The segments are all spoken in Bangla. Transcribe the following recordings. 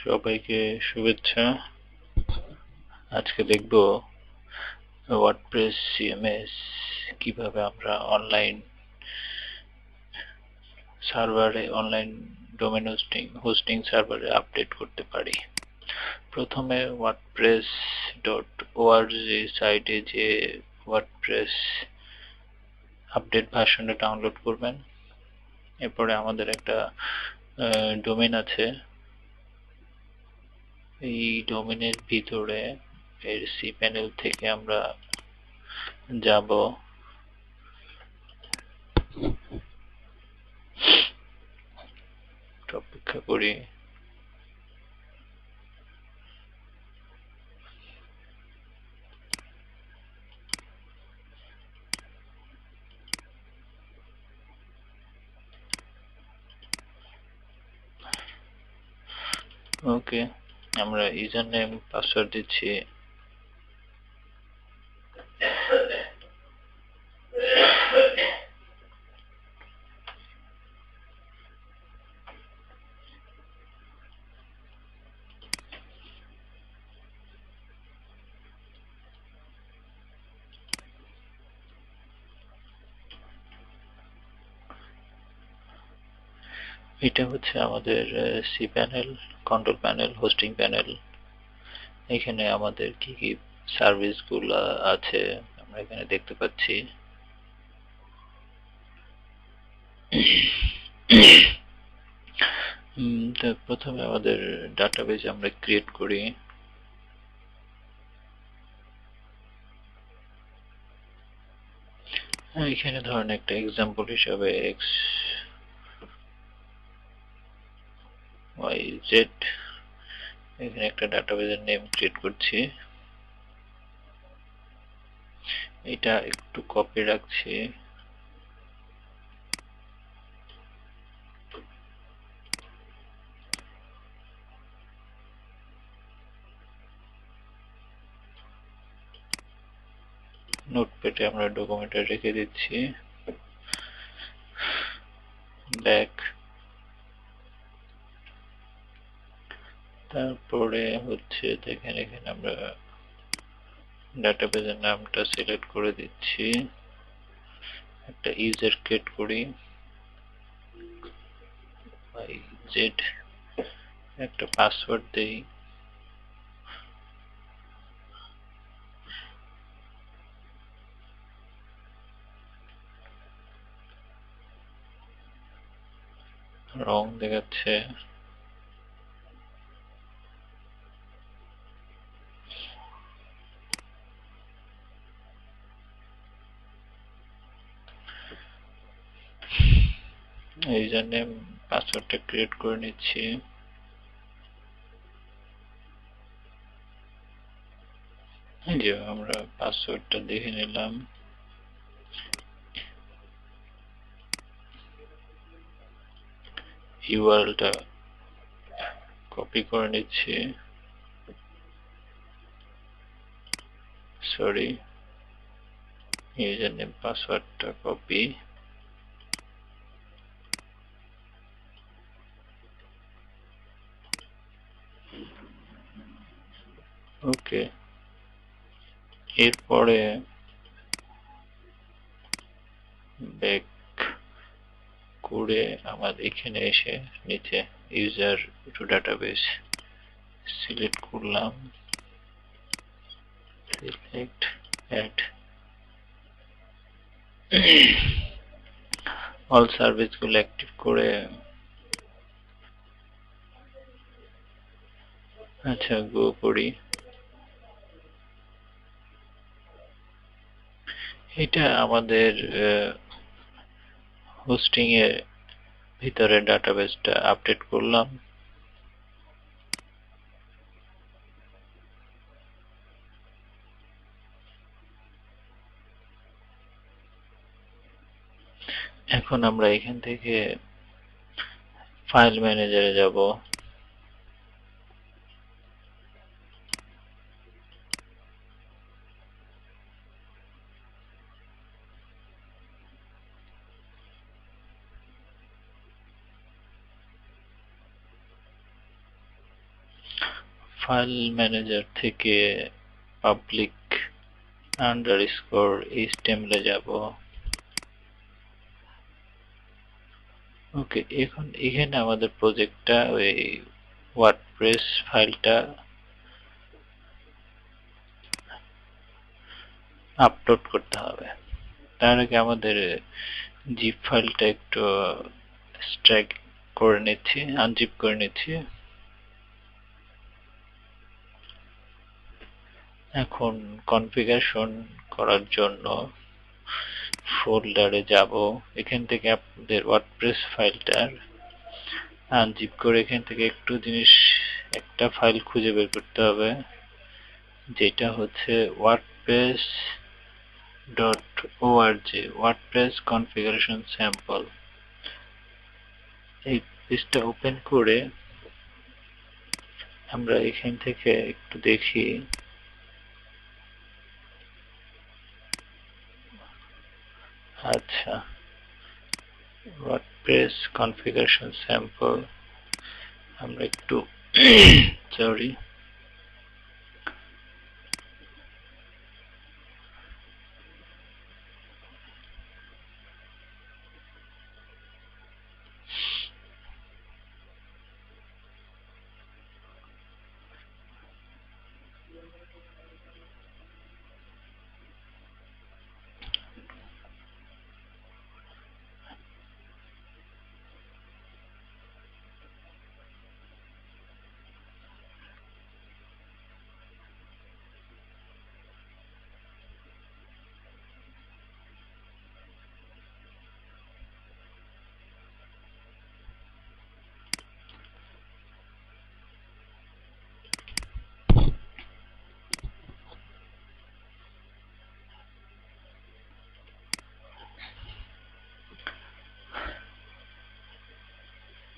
সবাইকে শুভেচ্ছা। আজকে দেখব ওয়ার্ডপ্রেস সিএমএস কিভাবে আমরা অনলাইন সার্ভারে অনলাইন ডোমেন হোস্টিং সার্ভারে আপডেট করতে পারি। প্রথমে wordpress.org সাইটে যে ওয়ার্ডপ্রেস আপডেট ভার্সনটা ডাউনলোড করবেন। এরপরে আমাদের একটা ডোমেন আছে, এই ডোমেনের ভিতরে এর cPanel থেকে আমরা যাব অপেক্ষা করি। ওকে, আমরা ইউজার নেম পাসওয়ার্ড দিচ্ছি। এটা হচ্ছে আমাদের cPanel, control panel, hosting panel. এখানে আমাদের কি কি সার্ভিস গুলা আছে আমরা এখানে দেখতে পাচ্ছি। তো প্রথমে আমাদের ডাটাবেজ আমরা ক্রিয়েট করি। এখানে ধরেন একটা এক্সাম্পল হিসাবে XYZ, এখানে একটা ডাটাবেজের নেম ক্রিয়েট করছি। এটা একটু কপি রাখছি। নোটপ্যাডে আমরা ডকুমেন্টটা রেখে দিচ্ছি। ব্যাক, তারপরে হচ্ছে দেখেন এখানে আমরা ডাটাবেজের নামটা সিলেক্ট করে দিচ্ছি। একটা ইউজার ক্রিয়েট করি, YZ, একটা পাসওয়ার্ড দেই। রং দেখাচ্ছে। ইউজার নেম পাসওয়ার্ডটা ক্রিয়েট করে নিচ্ছি। এই যে আমরা পাসওয়ার্ডটা দেখে নিলাম। ইউআরএলটা কপি করে নিচ্ছি। সরি, ইউজার নেম পাসওয়ার্ডটা কপি। ওকে, এরপরে ব্যাক করে আমাদের এখানে এসে নিচে ইউজার টু ডাটাবেস সিলেক্ট করলাম, সিলেক্ট অ্যাড অল সার্ভিস গুলো অ্যাক্টিভ করে আচ্ছা গো করি। এটা আমাদের হোস্টিং এর ভিতরে ডাটাবেসটা আপডেট করলাম। এখন আমরা এখান থেকে ফাইল ম্যানেজারে যাব। ফাইল ম্যানেজার থেকে পাবলিক আন্ডারস্কোর HTML এ যাব। ওকে, এখন এখানে আমাদের প্রজেক্টটা ওই ওয়ার্ডপ্রেস ফাইলটা আপলোড করতে হবে। তার আগে আমাদের জিপ ফাইলটা একটু এক্সট্রাক্ট করে নিচ্ছি, আনজিপ করে নিচ্ছি। এখন কনফিগারেশন করার জন্য ফোল্ডারে যাব। এখান থেকে আপনাদের ওয়ার্ডপ্রেস ফাইলটার আনজিপ করে এখান থেকে একটু জিনিস, একটা ফাইল খুঁজে বের করতে হবে, যেটা হচ্ছে wordpress.org, ওয়ার্ডপ্রেস কনফিগারেশন স্যাম্পল। এই পেজটা ওপেন করে আমরা এখান থেকে একটু দেখি। আচ্ছা, ওয়ার্ডপ্রেস কনফিগারেশন স্যাম্পল আমরা একটু সরি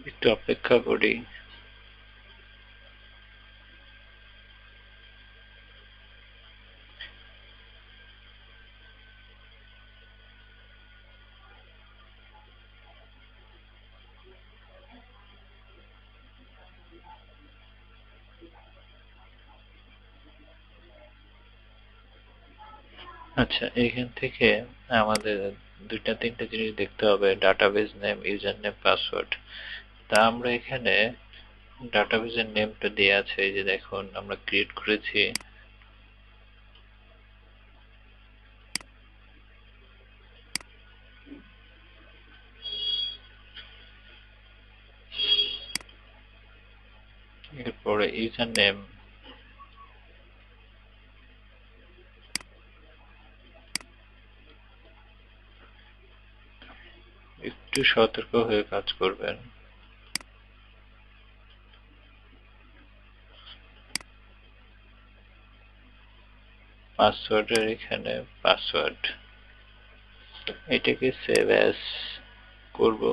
একটু অপেক্ষা করি। আচ্ছা, এখান থেকে আমাদের দুইটা তিনটা জিনিস দেখতে হবে, database name, user name, password. তা আমরা এখানে ডাটাবেসের নেমটা দেয়া আছে, এই যে দেখুন আমরা ক্রিয়েট করেছি। এরপরে ইউজার নেম, একটু সতর্ক হয়ে কাজ করবেন। পাসওয়ার্ডের এখানে পাসওয়ার্ড, এটাকে সেভ অ্যাজ করব।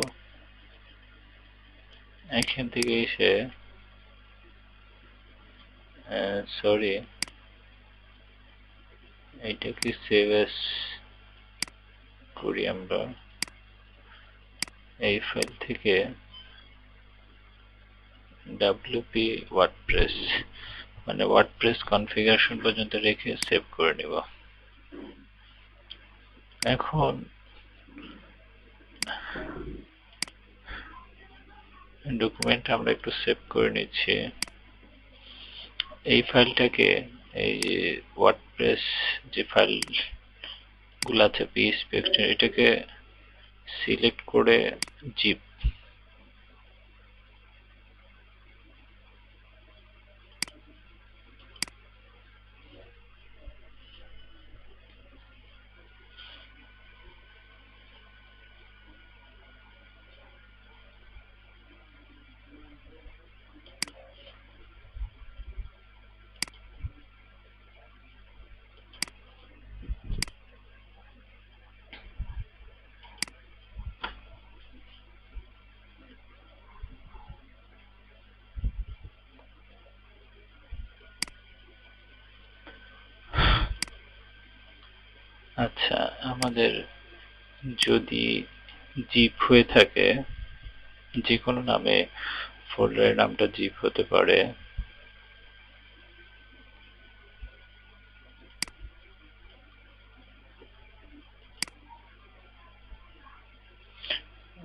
এখান থেকে এসে সরি, এটাকে সেভ অ্যাজ করি আমরা। এই ফাইল থেকে wp ওয়ার্ডপ্রেস মানে ওয়ার্ডপ্রেস কনফিগারেশন পর্যন্ত রেখে সেভ করে নিব। এখন ডকুমেন্ট আমরা একটু সেভ করে নিচ্ছি। এই ফাইলটাকে, এই যে ওয়ার্ডপ্রেস যে ফাইল গুলো আছে PHP, এটাকে সিলেক্ট করে জিপ, আচ্ছা, আমাদের যদি জিপ হয়ে থাকে, যে কোনো নামে ফোল্ডারের নামটা জিপ হতে পারে,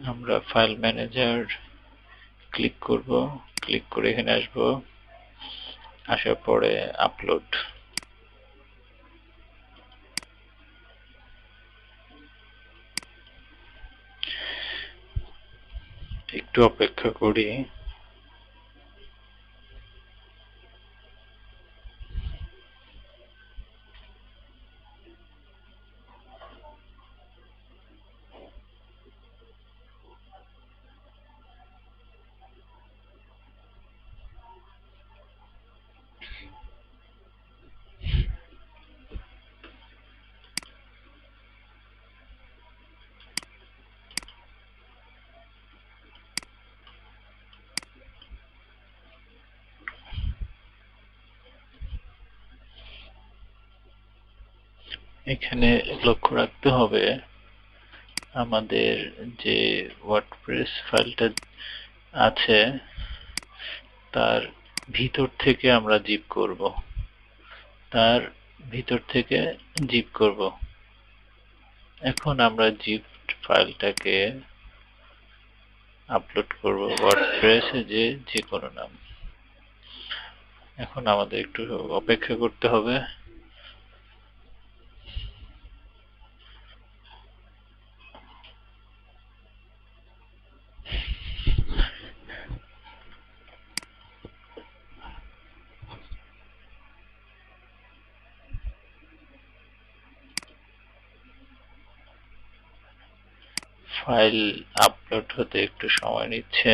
আমরা ফাইল ম্যানেজার ক্লিক করব, ক্লিক করে এখানে আসব, আসার পরে আপলোড। একটু অপেক্ষা করি। এখানে লক্ষ্য রাখতে হবে আমাদের যে ওয়ার্ডপ্রেস ফাইলটা আছে তার ভিতর থেকে আমরা জিপ করব, তার ভিতর থেকে জিপ করব। এখন আমরা জিপ ফাইলটাকে আপলোড করব ওয়ার্ডপ্রেসে, যে কোনো নাম। এখন আমাদের একটু অপেক্ষা করতে হবে। ফাইল আপলোড হতে একটু সময় নিচ্ছে।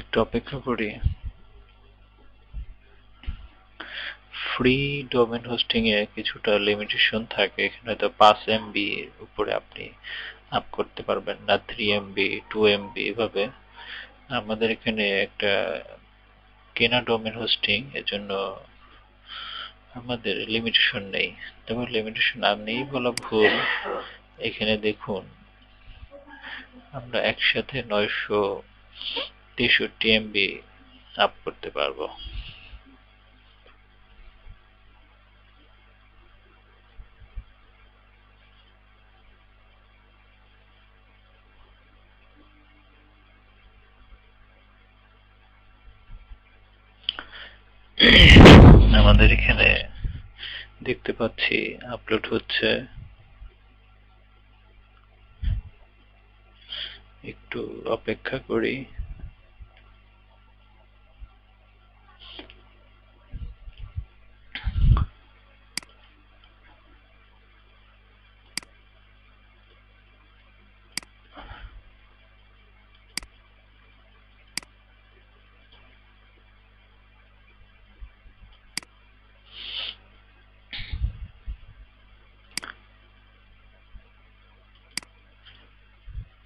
একটু অপেক্ষা করি। ফ্রি ডোমেন হোস্টিং এ কিছুটা লিমিটেশন থাকে, এখানে তো 5 MB উপরে আপনি আপ করতে পারবেন না, 3 MB 2 MB এভাবে। আমাদের এখানে একটা কেনা ডোমেন হোস্টিং, এজন্য আমাদের লিমিটেশন নেই। তবে লিমিটেশন আর নেই বলা ভুল, এখানে দেখুন আমরা একসাথে 963 MB আপ করতে পারবো। আমাদের এখানে দেখতে পাচ্ছি আপলোড হচ্ছে, একটু অপেক্ষা করি।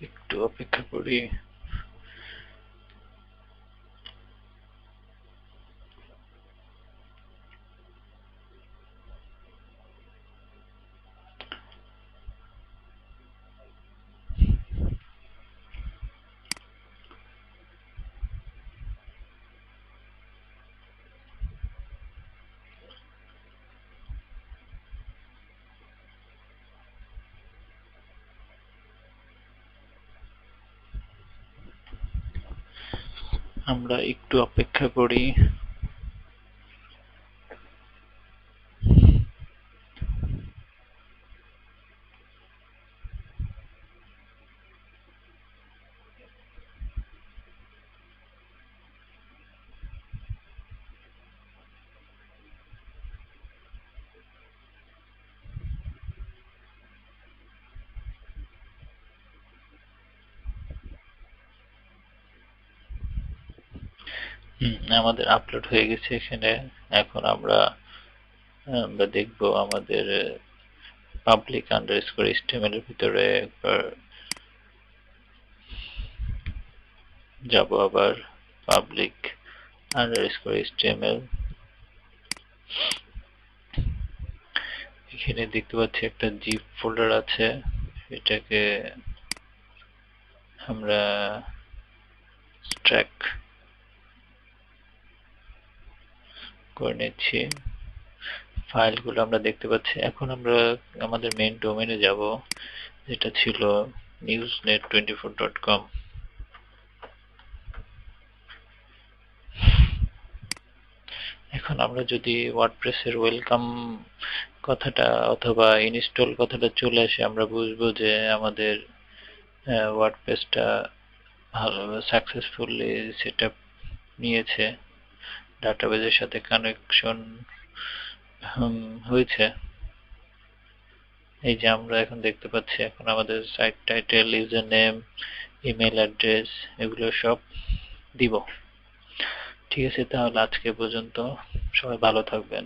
একটু অপেক্ষা করি। আমরা একটু অপেক্ষা করি। আমাদের আপলোড হয়ে গেছে এখানে। এখন আমরা দেখব আমাদের পাবলিক আন্ডারস্কোর HTML এর ভিতরে একবার যাব আবার পাবলিক আন্ডারস্কোর HTML, এখানে দেখতে পাচ্ছি একটা জিপ ফোল্ডার আছে, এটাকে আমরা ট্র্যাক করে নিচ্ছি। ফাইলগুলো আমরা দেখতে পাচ্ছি। এখন আমরা আমাদের মেইন ডোমেনে যাব, যেটা ছিল newsnet24.com। এখন আমরা যদি ওয়ার্ডপ্রেসের ওয়েলকাম কথাটা অথবা ইনস্টল কথাটা চলে আসে, আমরা বুঝবো যে আমাদের ওয়ার্ডপ্রেসটা ভালো সাকসেসফুলি সেটআপ নিয়েছে, ডাটাবেজের সাথে কানেকশন হয়েছে। এই যে আমরা এখন দেখতে পাচ্ছি, এখন আমাদের site title, user name, email address এগুলো সব দিব। ঠিক আছে, তাহলে আজকে পর্যন্ত, সবাই ভালো থাকবেন।